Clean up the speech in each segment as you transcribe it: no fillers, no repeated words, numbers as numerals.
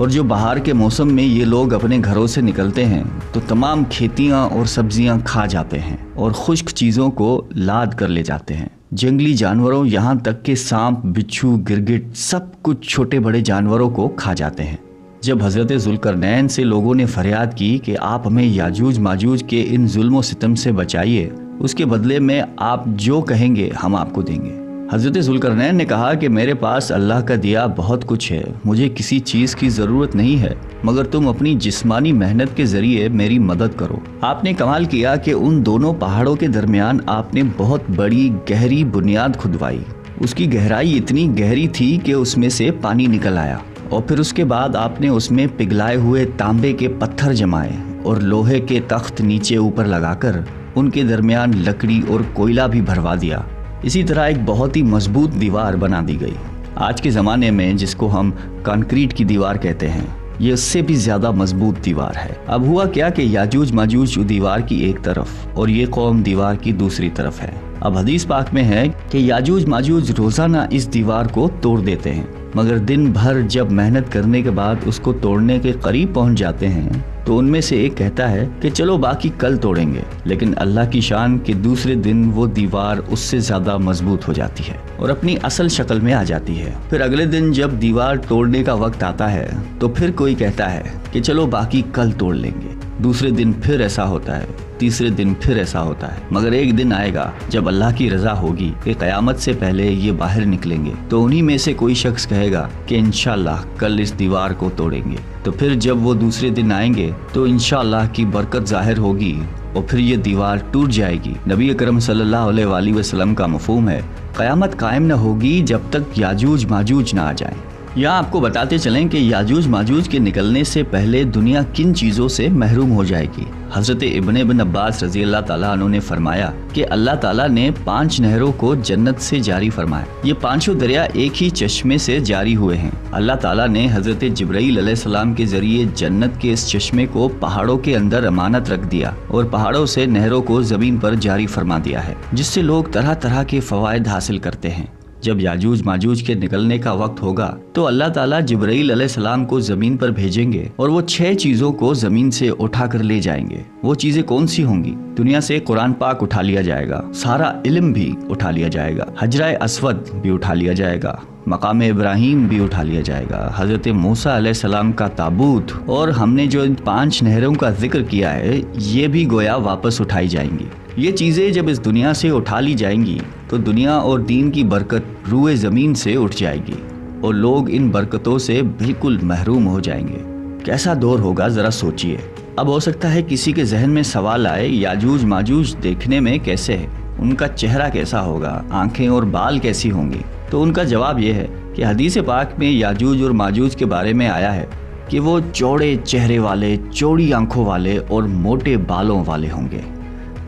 اور جو بہار کے موسم میں یہ لوگ اپنے گھروں سے نکلتے ہیں تو تمام کھیتیاں اور سبزیاں کھا جاتے ہیں اور خشک چیزوں کو لاد کر لے جاتے ہیں۔ جنگلی جانوروں یہاں تک کہ سانپ، بچھو، گرگٹ سب کچھ چھوٹے بڑے جانوروں کو کھا جاتے ہیں۔ جب حضرت ذوالقرنین سے لوگوں نے فریاد کی کہ آپ ہمیں یاجوج ماجوج کے ان ظلم و ستم سے بچائیے، اس کے بدلے میں آپ جو کہیں گے ہم آپ کو دیں گے، حضرت ذوالقرنین نے کہا کہ میرے پاس اللہ کا دیا بہت کچھ ہے، مجھے کسی چیز کی ضرورت نہیں ہے، مگر تم اپنی جسمانی محنت کے ذریعے میری مدد کرو۔ آپ نے کمال کیا کہ ان دونوں پہاڑوں کے درمیان آپ نے بہت بڑی گہری بنیاد کھدوائی۔ اس کی گہرائی اتنی گہری تھی کہ اس میں سے پانی نکل آیا، اور پھر اس کے بعد آپ نے اس میں پگھلائے ہوئے تانبے کے پتھر جمائے اور لوہے کے تخت نیچے اوپر لگا کر ان کے درمیان لکڑی اور کوئلہ بھی بھروا دیا۔ اسی طرح ایک بہت ہی مضبوط دیوار بنا دی گئی۔ آج کے زمانے میں جس کو ہم کنکریٹ کی دیوار کہتے ہیں، یہ اس سے بھی زیادہ مضبوط دیوار ہے۔ اب ہوا کیا کہ یاجوج ماجوج دیوار کی ایک طرف اور یہ قوم دیوار کی دوسری طرف ہے۔ اب حدیث پاک میں ہے کہ یاجوج ماجوج روزانہ اس دیوار کو توڑ دیتے ہیں، مگر دن بھر جب محنت کرنے کے بعد اس کو توڑنے کے قریب پہنچ جاتے ہیں تو ان میں سے ایک کہتا ہے کہ چلو باقی کل توڑیں گے، لیکن اللہ کی شان کہ دوسرے دن وہ دیوار اس سے زیادہ مضبوط ہو جاتی ہے اور اپنی اصل شکل میں آ جاتی ہے۔ پھر اگلے دن جب دیوار توڑنے کا وقت آتا ہے تو پھر کوئی کہتا ہے کہ چلو باقی کل توڑ لیں گے، دوسرے دن پھر ایسا ہوتا ہے، تیسرے دن پھر ایسا ہوتا ہے، مگر ایک دن آئے گا جب اللہ کی رضا ہوگی کہ قیامت سے پہلے یہ باہر نکلیں گے، تو انہی میں سے کوئی شخص کہے گا کہ انشاءاللہ کل اس دیوار کو توڑیں گے۔ تو پھر جب وہ دوسرے دن آئیں گے تو انشاءاللہ کی برکت ظاہر ہوگی اور پھر یہ دیوار ٹوٹ جائے گی۔ نبی اکرم صلی اللہ علیہ وآلہ وسلم کا مفہوم ہے قیامت قائم نہ ہوگی جب تک یاجوج ماجوج نہ آ جائیں۔ یہاں آپ کو بتاتے چلیں کہ یاجوج ماجوج کے نکلنے سے پہلے دنیا کن چیزوں سے محروم ہو جائے گی۔ حضرت ابن عباس رضی اللہ تعالیٰ عنہ نے فرمایا کہ اللہ تعالیٰ نے 5 نہروں کو جنت سے جاری فرمایا۔ یہ 5 دریا ایک ہی چشمے سے جاری ہوئے ہیں۔ اللہ تعالیٰ نے حضرت جبرائیل علیہ السلام کے ذریعے جنت کے اس چشمے کو پہاڑوں کے اندر امانت رکھ دیا اور پہاڑوں سے نہروں کو زمین پر جاری فرما دیا ہے، جس سے لوگ طرح طرح کے فوائد حاصل کرتے ہیں۔ جب یاجوج ماجوج کے نکلنے کا وقت ہوگا تو اللہ تعالیٰ جبرائیل علیہ السلام کو زمین پر بھیجیں گے اور وہ 6 چیزوں کو زمین سے اٹھا کر لے جائیں گے۔ وہ چیزیں کون سی ہوں گی؟ دنیا سے قرآن پاک اٹھا لیا جائے گا، سارا علم بھی اٹھا لیا جائے گا، حجرہ اسود بھی اٹھا لیا جائے گا، مقام ابراہیم بھی اٹھا لیا جائے گا، حضرت موسیٰ علیہ السلام کا تابوت، اور ہم نے جو 5 نہروں کا ذکر کیا ہے یہ بھی گویا واپس اٹھائی جائیں گی۔ یہ چیزیں جب اس دنیا سے اٹھا لی جائیں گی تو دنیا اور دین کی برکت روئے زمین سے اٹھ جائے گی اور لوگ ان برکتوں سے بالکل محروم ہو جائیں گے۔ کیسا دور ہوگا ذرا سوچئے۔ اب ہو سکتا ہے کسی کے ذہن میں سوال آئے، یاجوج ماجوج دیکھنے میں کیسے ہے؟ ان کا چہرہ کیسا ہوگا؟ آنکھیں اور بال کیسی ہوں گی؟ تو ان کا جواب یہ ہے کہ حدیث پاک میں یاجوج اور ماجوج کے بارے میں آیا ہے کہ وہ چوڑے چہرے والے، چوڑی آنکھوں والے اور موٹے بالوں والے ہوں گے۔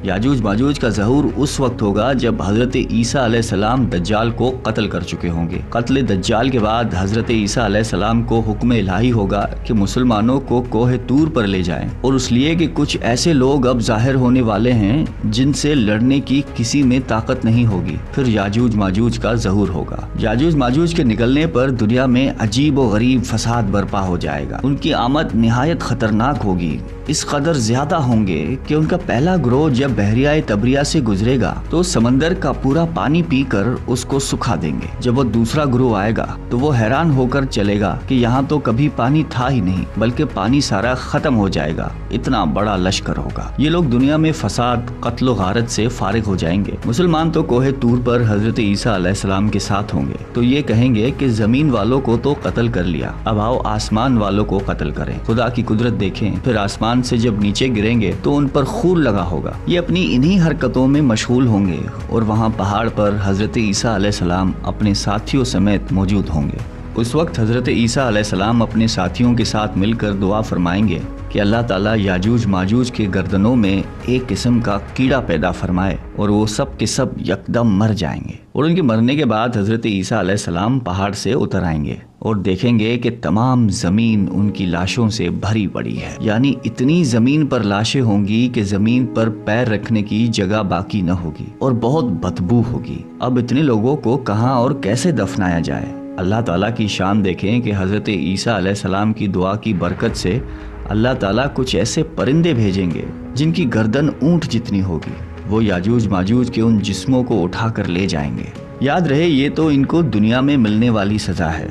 یاجوج ماجوج کا ظہور اس وقت ہوگا جب حضرت عیسیٰ علیہ السلام دجال کو قتل کر چکے ہوں گے۔ قتل دجال کے بعد حضرت عیسیٰ علیہ السلام کو حکم الہی ہوگا کہ مسلمانوں کو کوہ طور پر لے جائیں، اور اس لیے کہ کچھ ایسے لوگ اب ظاہر ہونے والے ہیں جن سے لڑنے کی کسی میں طاقت نہیں ہوگی۔ پھر یاجوج ماجوج کا ظہور ہوگا۔ یاجوج ماجوج کے نکلنے پر دنیا میں عجیب و غریب فساد برپا ہو جائے گا۔ ان کی آمد نہایت خطرناک ہوگی، اس قدر زیادہ ہوں گے کہ ان کا پہلا گروہ جب بحریہ تبریہ سے گزرے گا تو سمندر کا پورا پانی پی کر اس کو سکھا دیں گے۔ جب وہ دوسرا گروہ آئے گا تو وہ حیران ہو کر چلے گا کہ یہاں تو کبھی پانی تھا ہی نہیں، بلکہ پانی سارا ختم ہو جائے گا، اتنا بڑا لشکر ہوگا۔ یہ لوگ دنیا میں فساد، قتل و غارت سے فارغ ہو جائیں گے۔ مسلمان تو کوہ طور پر حضرت عیسیٰ علیہ السلام کے ساتھ ہوں گے تو یہ کہیں گے کہ زمین والوں کو تو قتل کر لیا، اب آؤ آسمان والوں کو قتل کریں۔ خدا کی قدرت دیکھیں، پھر آسمان سے جب نیچے گریں گے تو ان پر خور لگا ہوگا۔ یہ اپنی انہی حرکتوں میں مشغول ہوں گے اور وہاں پہاڑ پر حضرت عیسیٰ علیہ السلام اپنے ساتھیوں سمیت موجود ہوں گے۔ اس وقت حضرت عیسیٰ علیہ السلام اپنے ساتھیوں کے ساتھ مل کر دعا فرمائیں گے کہ اللہ تعالیٰ یاجوج ماجوج کے گردنوں میں ایک قسم کا کیڑا پیدا فرمائے اور وہ سب کے سب یکدم مر جائیں گے، اور ان کے مرنے کے بعد حضرت عیسیٰ علیہ السلام پہاڑ سے اتر آئیں گے اور دیکھیں گے کہ تمام زمین ان کی لاشوں سے بھری پڑی ہے، یعنی اتنی زمین پر لاشیں ہوں گی کہ زمین پر پیر رکھنے کی جگہ باقی نہ ہوگی اور بہت بدبو ہوگی۔ اب اتنے لوگوں کو کہاں اور کیسے دفنایا جائے؟ اللہ تعالیٰ کی شان دیکھیں کہ حضرت عیسیٰ علیہ السلام کی دعا کی برکت سے اللہ تعالیٰ کچھ ایسے پرندے بھیجیں گے جن کی گردن اونٹ جتنی ہوگی، وہ یاجوج ماجوج کے ان جسموں کو اٹھا کر لے جائیں گے۔ یاد رہے یہ تو ان کو دنیا میں ملنے والی سزا ہے،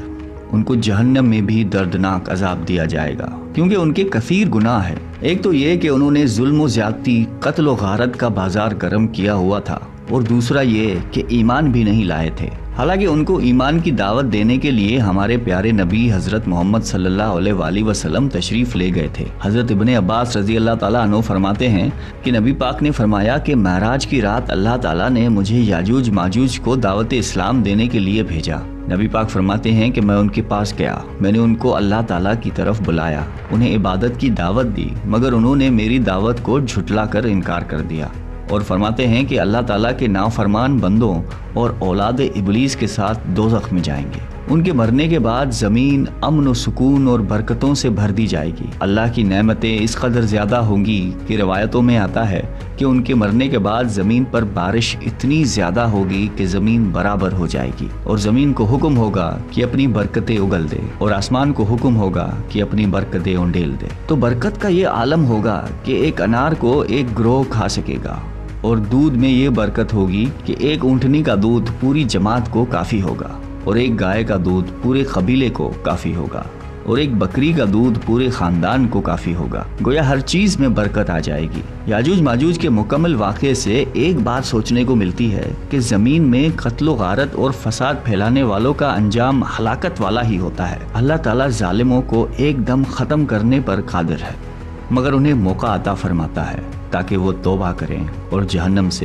ان کو جہنم میں بھی دردناک عذاب دیا جائے گا، کیونکہ ان کے کثیر گناہ ہیں۔ ایک تو یہ کہ انہوں نے ظلم و زیادتی، قتل و غارت کا بازار گرم کیا ہوا تھا، اور دوسرا یہ کہ ایمان بھی نہیں لائے تھے۔ حالانکہ ان کو ایمان کی دعوت دینے کے لیے ہمارے پیارے نبی حضرت محمد صلی اللہ علیہ وآلہ وسلم تشریف لے گئے تھے۔ حضرت ابن عباس رضی اللہ تعالیٰ عنہ فرماتے ہیں کہ نبی پاک نے فرمایا کہ معراج کی رات اللہ تعالیٰ نے مجھے یاجوج ماجوج کو دعوت اسلام دینے کے لیے بھیجا۔ نبی پاک فرماتے ہیں کہ میں ان کے پاس گیا، میں نے ان کو اللہ تعالیٰ کی طرف بلایا، انہیں عبادت کی دعوت دی، مگر انہوں نے میری دعوت کو جھٹلا کر انکار کر دیا، اور فرماتے ہیں کہ اللہ تعالیٰ کے نافرمان بندوں اور اولاد ابلیس کے ساتھ دوزخ میں جائیں گے۔ ان کے مرنے کے بعد زمین امن و سکون اور برکتوں سے بھر دی جائے گی۔ اللہ کی نعمتیں اس قدر زیادہ ہوں گی کہ روایتوں میں آتا ہے کہ ان کے مرنے کے بعد زمین پر بارش اتنی زیادہ ہوگی کہ زمین برابر ہو جائے گی، اور زمین کو حکم ہوگا کہ اپنی برکتیں اگل دے، اور آسمان کو حکم ہوگا کہ اپنی برکتیں انڈیل دے۔ تو برکت کا یہ عالم ہوگا کہ ایک انار کو ایک گروہ کھا سکے گا، اور دودھ میں یہ برکت ہوگی کہ ایک اونٹنی کا دودھ پوری جماعت کو کافی ہوگا، اور ایک گائے کا دودھ پورے قبیلے کو کافی ہوگا، اور ایک بکری کا دودھ پورے خاندان کو کافی ہوگا۔ گویا ہر چیز میں برکت آ جائے گی۔ یاجوج ماجوج کے مکمل واقعے سے ایک بات سوچنے کو ملتی ہے کہ زمین میں قتل و غارت اور فساد پھیلانے والوں کا انجام ہلاکت والا ہی ہوتا ہے۔ اللہ تعالیٰ ظالموں کو ایک دم ختم کرنے پر قادر ہے، مگر انہیں موقع عطا فرماتا ہے تاکہ وہ توبہ کریں اور جہنم سے